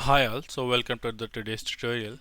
Hi all, so welcome to the today's tutorial.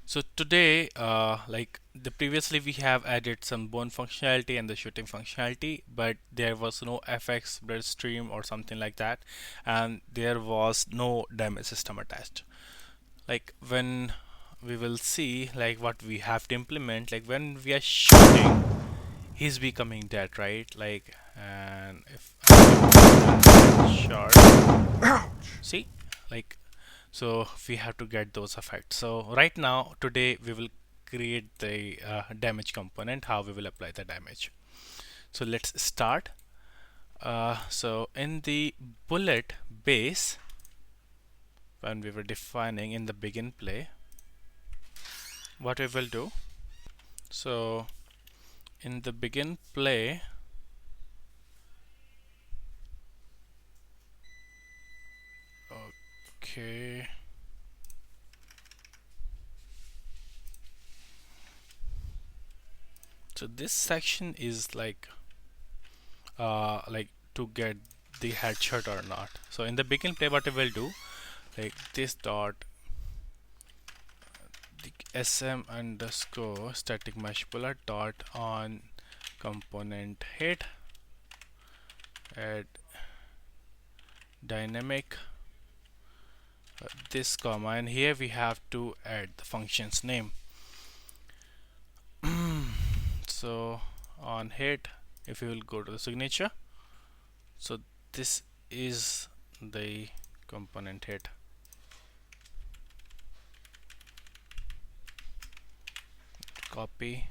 So today, like the previously we have added some bone functionality and the shooting functionality, but there was no FX bloodstream or something like that, and there was no damage system attached. Like when we will see like what we have to implement, like when we are shooting, he's becoming dead, right? Like, and if I shot, see, like so we have to get those effects. So right now today we will create the damage component, how we will apply the damage. So let's start. So in the bullet base, when we were defining in the begin play, what we will do, so in the begin play, okay, so this section is like to get the headshot or not. So in the begin play, what we will do, like this dot the sm underscore static mesh bullet dot on component hit add dynamic this comma, and here we have to add the function's name. So on hit, if you will go to the signature, so this is the component hit. Copy,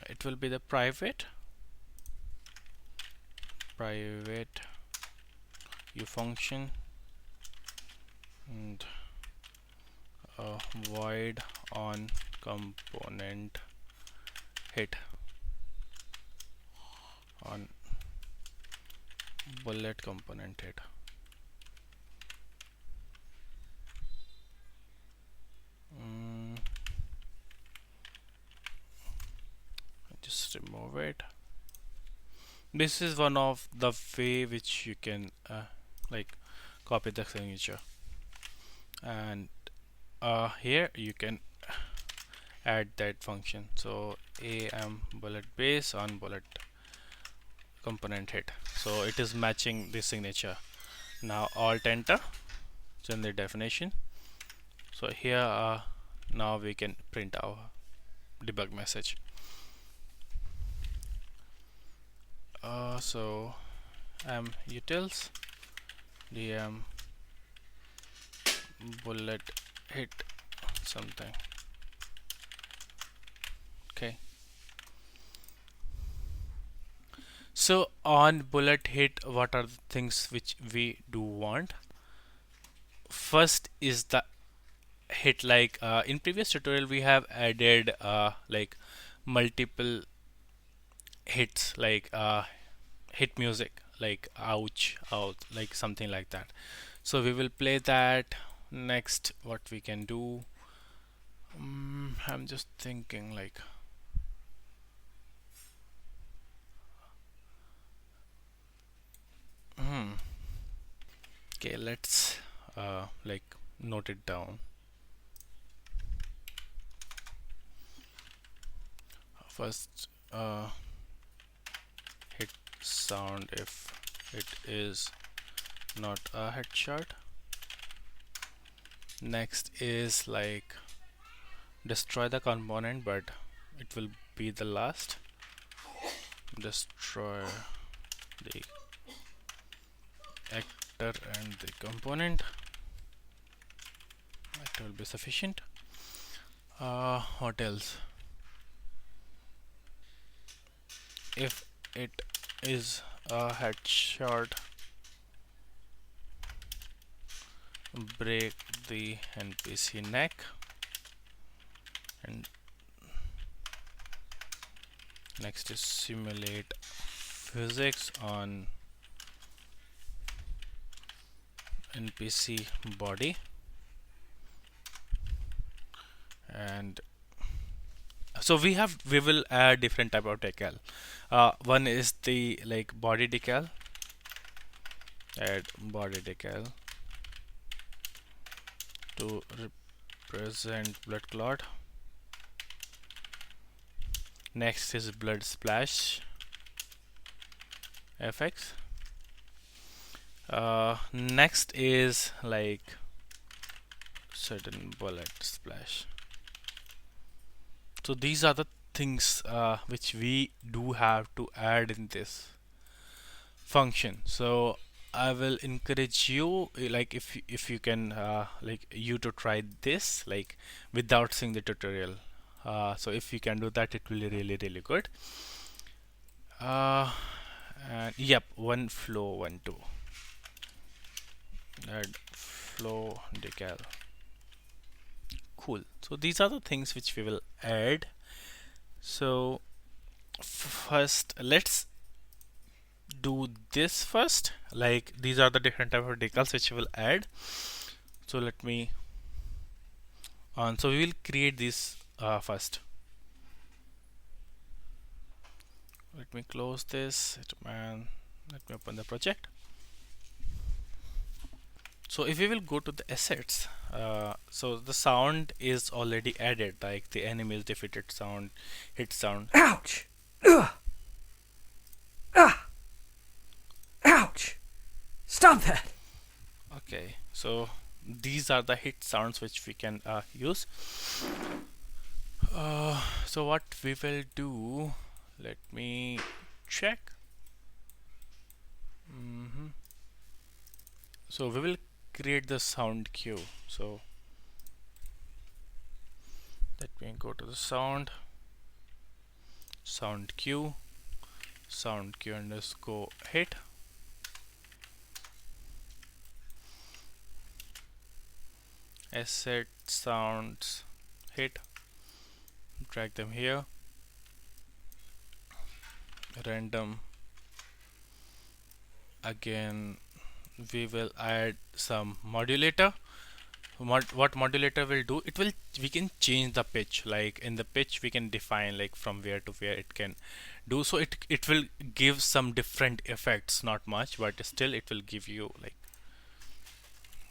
it will be the private u function and void on component hit on bullet component hit. Just remove it. This is one of the way which you can like copy the signature, and here you can add that function. So am bullet base on bullet component hit, so it is matching the signature. Now alt enter, so in the definition, so here now we can print our debug message. So utils dm bullet hit something. Okay, so on bullet hit, what are the things which we do want? First is the hit, like in previous tutorial we have added like multiple hits, like hit music, like ouch out, like something like that. So we will play that. Next, what we can do, I'm just thinking like okay, let's like note it down. First, hit sound if it is not a headshot. Next is like destroy the component, but it will be the last. Destroy the actor and the component. That will be sufficient. What else? If it is a headshot, break the NPC neck, and next is simulate physics on NPC body, and so we will add different type of decal. One is the like body decal, add body decal, to represent blood clot. Next is blood splash FX. Next is like sudden bullet splash. So these are the things which we do have to add in this function. So I will encourage you, like if you can like you to try this like without seeing the tutorial. So if you can do that, it will be really good. And yep, one flow, 1 2 add flow decal. Cool. So these are the things which we will add. So first let's do this first. Like these are the different type of decals which we will add. So let me on. So we will create this first. Let me close this. Hitman. Let me open the project. So if we will go to the assets, so the sound is already added, like the enemy is defeated sound, hit sound. Ouch! Ugh! Ah! Ouch! Stop that! Okay, so these are the hit sounds which we can use. So what we will do, let me check. So we will create the sound cue. So let me go to the sound cue underscore hit. Asset sounds hit, drag them here. Random, again we will add some modulator. What modulator will do, we can change the pitch. Like in the pitch we can define like from where to where it can do. So it will give some different effects, not much, but still it will give you like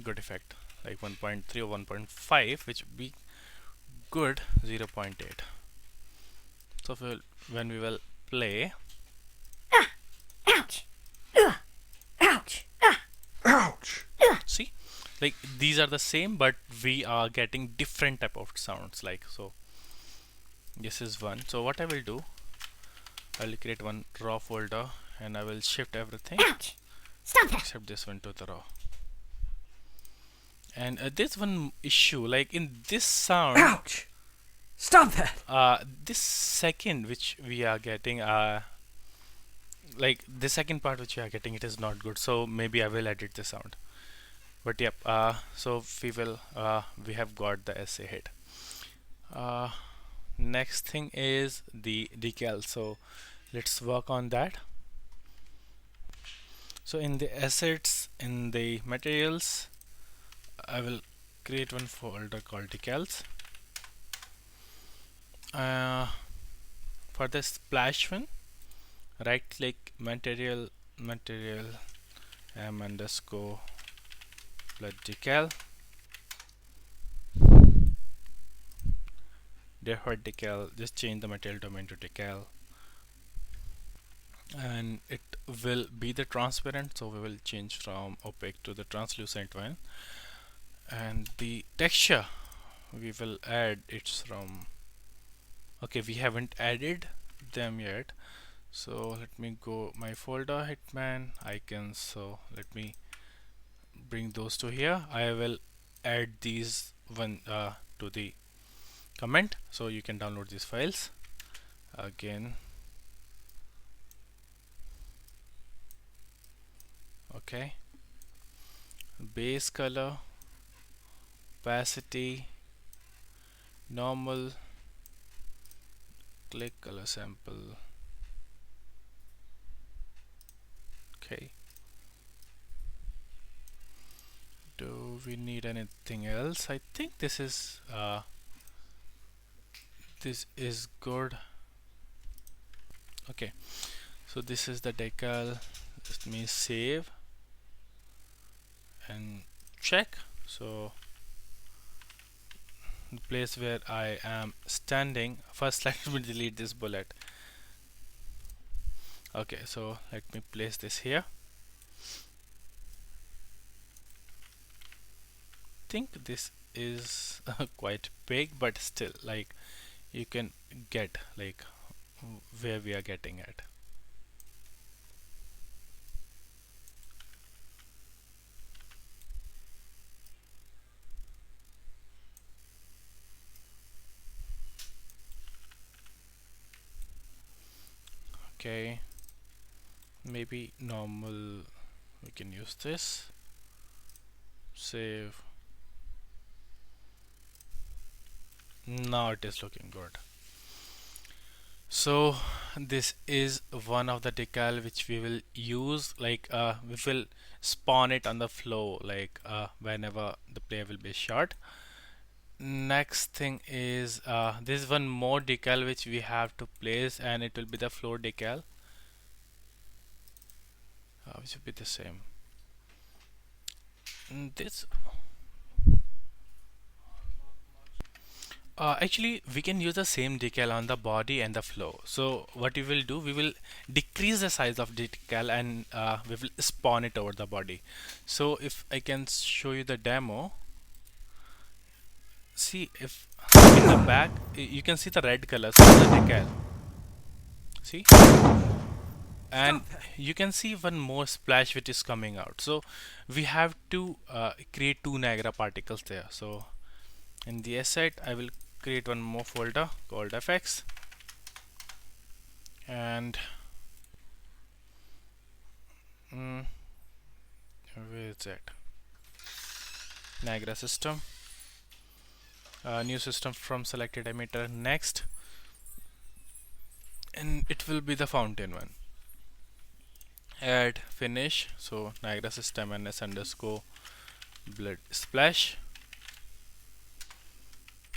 good effect, like 1.3 or 1.5, which would be good. 0.8. So when we will play, Ouch! Ugh! Ouch! Ah! Ouch! see, like these are the same, but we are getting different type of sounds. Like so, this is one. So what I will do, I will create one raw folder and I will shift everything. Ouch! Stop that! Except this one to the raw. And there's one issue, like in this sound. Ouch! Stop that! This second which we are getting, like the second part which we are getting, it is not good. So maybe I will edit the sound. But yep, so we have got the SA hit. Next thing is the decal. So let's work on that. So in the assets, in the materials, I will create one folder called decals. For the splash one, right click material m underscore blood decal, default decal. Just change the material domain to decal, and it will be the transparent, so we will change from opaque to the translucent one. And the texture we will add, it's from, okay, we haven't added them yet. So let me go my folder Hitman icons. So let me bring those to here. I will add these one to the comment, so you can download these files again. Okay, base color, opacity, normal, click color sample. Okay, do we need anything else? I think this is good. Okay, so this is the decal. Let me save and check. So the place where I am standing. First, let me delete this bullet. Okay, so let me place this here. Think this is quite big, but still, like, you can get like where we are getting at. Okay, maybe normal, we can use this. Save. Now it is looking good. So this is one of the decal which we will use, like we will spawn it on the flow, like whenever the player will be shot. Next thing is this is one more decal which we have to place, and it will be the floor decal, which will be the same. This actually we can use the same decal on the body and the flow. So what we will do, we will decrease the size of decal, and we will spawn it over the body. So if I can show you the demo, see if in the back you can see the red colors of the decal. See, and Stop that. you can see one more splash which is coming out. So we have to create two Niagara particles there. So in the asset I will create one more folder called fx, and mm, where is it, Niagara system, new system from selected emitter. Next, and it will be the fountain one. Add finish, so Niagara system ns underscore blood splash.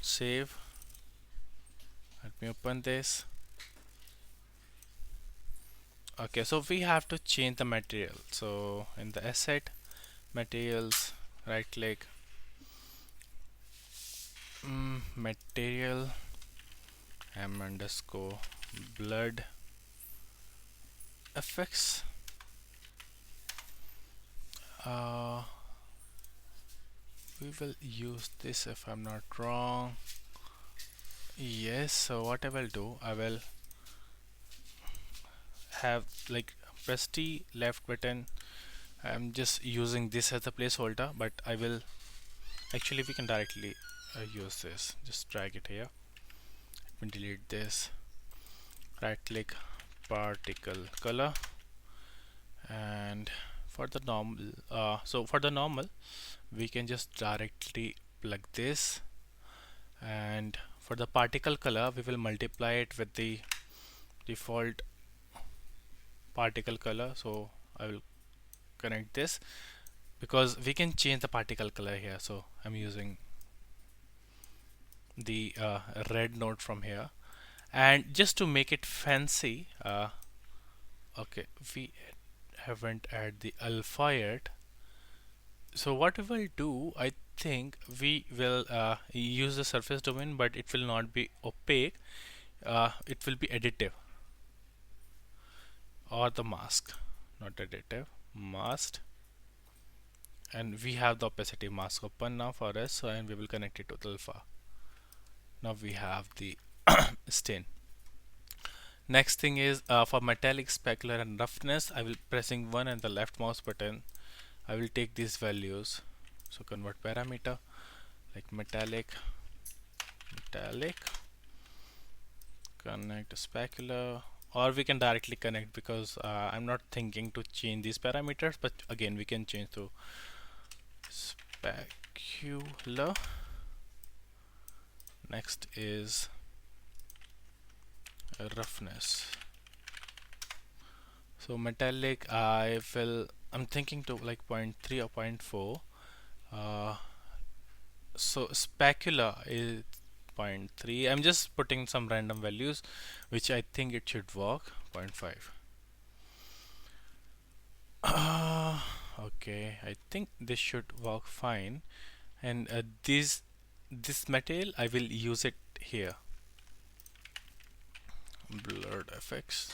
Save. Let me open this. Okay, so we have to change the material. So in the asset materials, right click, material m underscore blood fx. We will use this if I'm not wrong. Yes, so what I will do, I will have like press T left button. I'm just using this as a placeholder, but I will actually we can directly use this. Just drag it here. Let me delete this. Right click, particle color, and for the normal, so for the normal, we can just directly plug this, and for the particle color, we will multiply it with the default particle color. So I will connect this because we can change the particle color here. So I'm using the red node from here, and just to make it fancy, okay, we haven't added the alpha yet. So what we will do, I think we will use the surface domain, but it will not be opaque. It will be additive, or the mask, not additive, masked. And we have the opacity mask open now for us, so, and we will connect it to the alpha. Now we have the stain. Next thing is for metallic, specular, and roughness, I will pressing 1 and the left mouse button. I will take these values. So convert parameter like metallic, connect specular, or we can directly connect because I'm not thinking to change these parameters, but again we can change to specular. Next is roughness. So metallic, I'm thinking to like 0.3 or 0.4. So specular is 0.3. I'm just putting some random values which I think it should work. 0.5. Okay, I think this should work fine. And this material I will use it here. Blurred effects.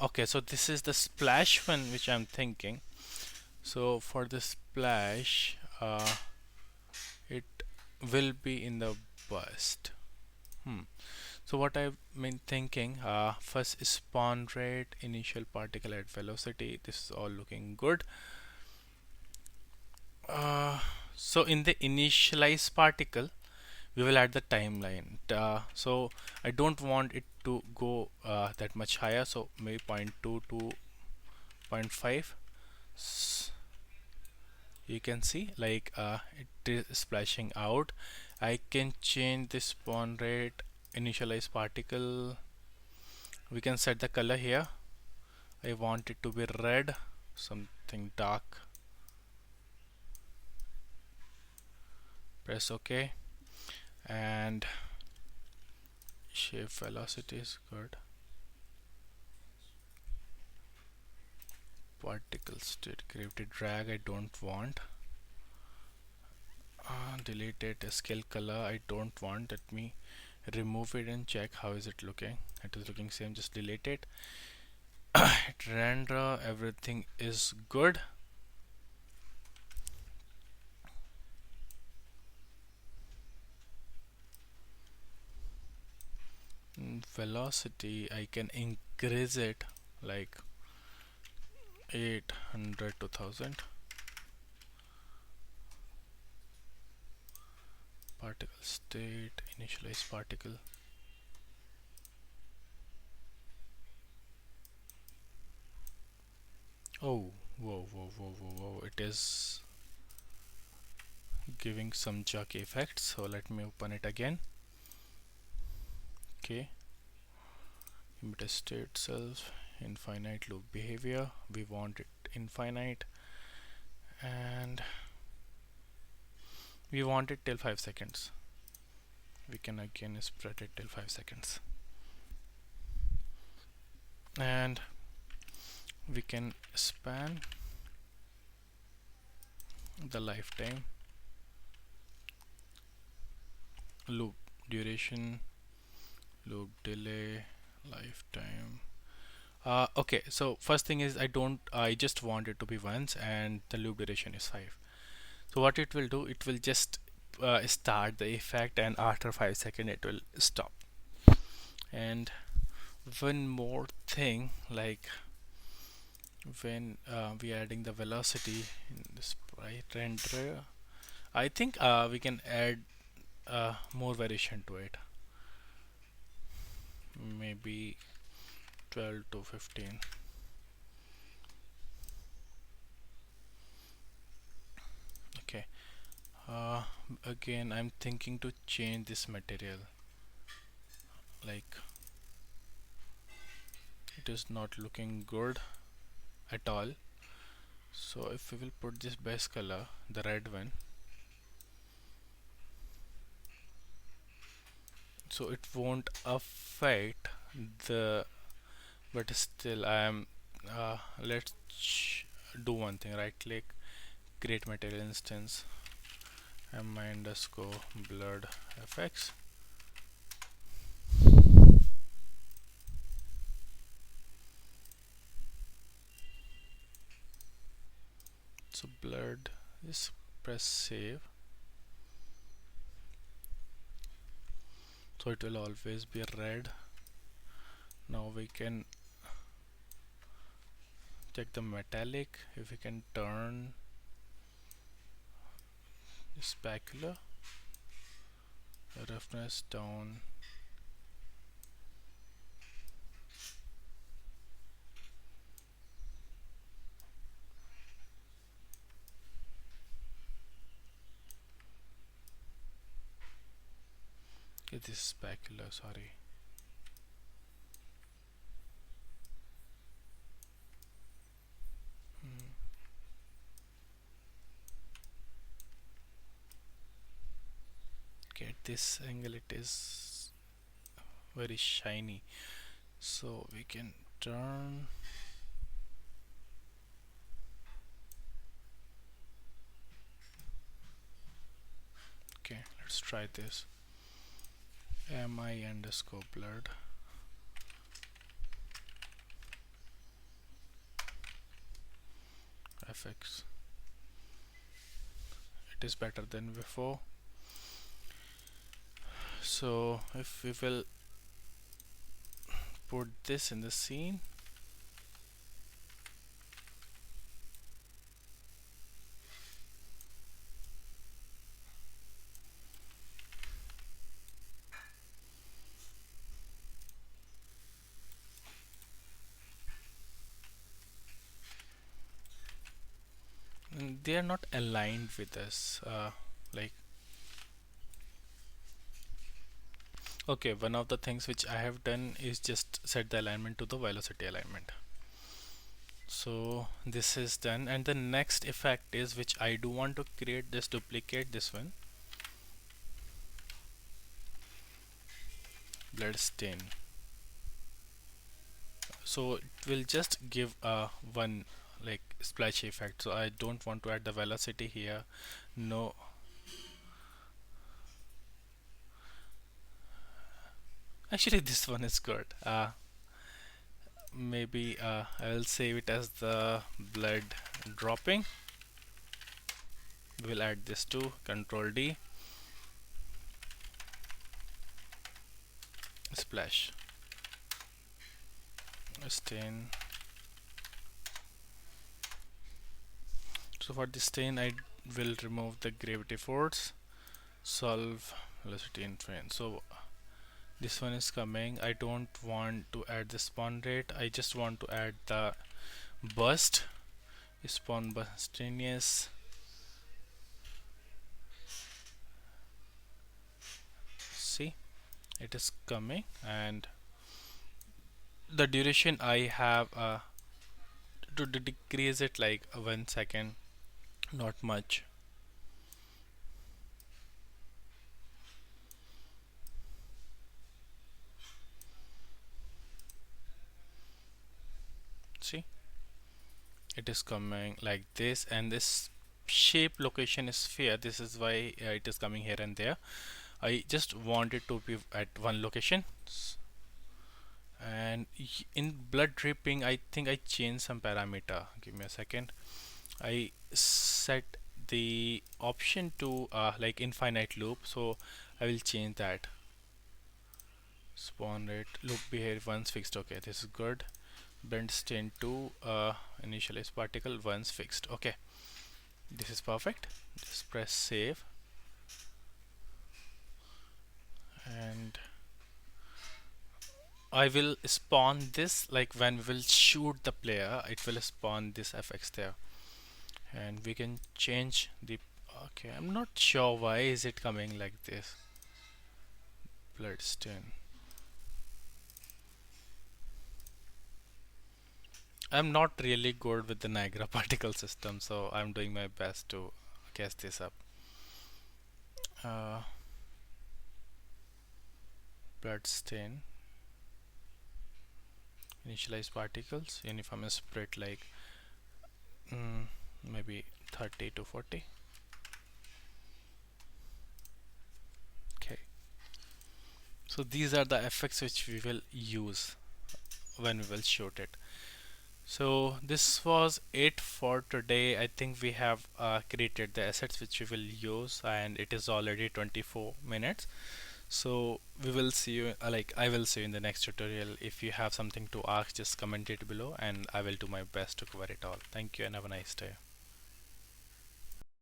Okay, so this is the splash one which I'm thinking. So for the splash, it will be in the bust. Hmm. So what I've been thinking, first spawn rate, initial particle at velocity. This is all looking good. Uh, so in the initialized particle, we will add the timeline. So I don't want it to go that much higher. So maybe zero point 0.2 to 0.5. You can see like it is splashing out. I can change the spawn rate, initialize particle. We can set the color here. I want it to be red, something dark. Press OK, and shape velocity is good. Particle state, gravity drag I don't want. Delete it. Scale color I don't want. Let me remove it and check how is it looking. It is looking same, just delete it. Render, everything is good. Velocity I can increase it like 800 to 1000. Particle state, initialize particle. Oh, whoa, it is giving some jerk effect, so let me open it again. Okay, emitter state self, infinite loop behavior, we want it infinite, and we want it till 5 seconds. We can again spread it till 5 seconds, and we can span the lifetime, loop duration, loop delay, lifetime. Okay, so first thing is I just want it to be once, and the loop duration is 5. So what it will do, it will just start the effect, and after 5 seconds it will stop. And one more thing, like when we are adding the velocity in the sprite render, I think we can add more variation to it, maybe 12 to 15. Okay, uh, again I'm thinking to change this material, like it is not looking good at all. So if we will put this base color, the red one, so it won't affect the, but still I am let's do one thing, right click, create material instance, mi underscore blurred fx. So blurred is, press save, so it will always be red. Now we can check the metallic, if we can turn specular roughness down. Okay, this is specular, sorry. Okay, at this angle it is very shiny, so we can turn Let's try this. Mi underscore blurred. FX. It is better than before. So if we will put this in the scene, they are not aligned with us. Like, okay, one of the things which I have done is just set the alignment to the velocity alignment. So this is done, and the next effect is which I do want to create, just duplicate this one, blood stain. So it will just give a one like splash effect. So I don't want to add the velocity here. No, actually this one is good. Maybe I will save it as the blood dropping. We'll add this to Control D, splash, stain. So for the stain I will remove the gravity force, solve velocity in train. So this one is coming. I don't want to add the spawn rate, I just want to add the burst, spawn burstinius. See, it is coming, and the duration I have to decrease it like 1 second, not much. See, it is coming like this, and this shape location is sphere. This is why it is coming here and there. I just want it to be at one location. And in blood dripping I think I changed some parameter. Give me a second. I set the option to like infinite loop, so I will change that. Spawn rate, loop behavior once fixed. Okay, this is good. Blend stain to initialize particle once fixed. Okay, this is perfect. Just press save, and I will spawn this like when we will shoot the player, it will spawn this FX there, and we can change the. Okay, I'm not sure why is it coming like this. Bloodstain. I'm not really good with the Niagara particle system, so I'm doing my best to guess this up. Uh, Bloodstain. Initialize particles. Uniform is split like maybe 30 to 40. Okay. So these are the effects which we will use when we will shoot it. So this was it for today. I think we have created the assets which we will use, and it is already 24 minutes. So we will see you, like I will see you in the next tutorial. If you have something to ask, just comment it below and I will do my best to cover it all. Thank you and have a nice day.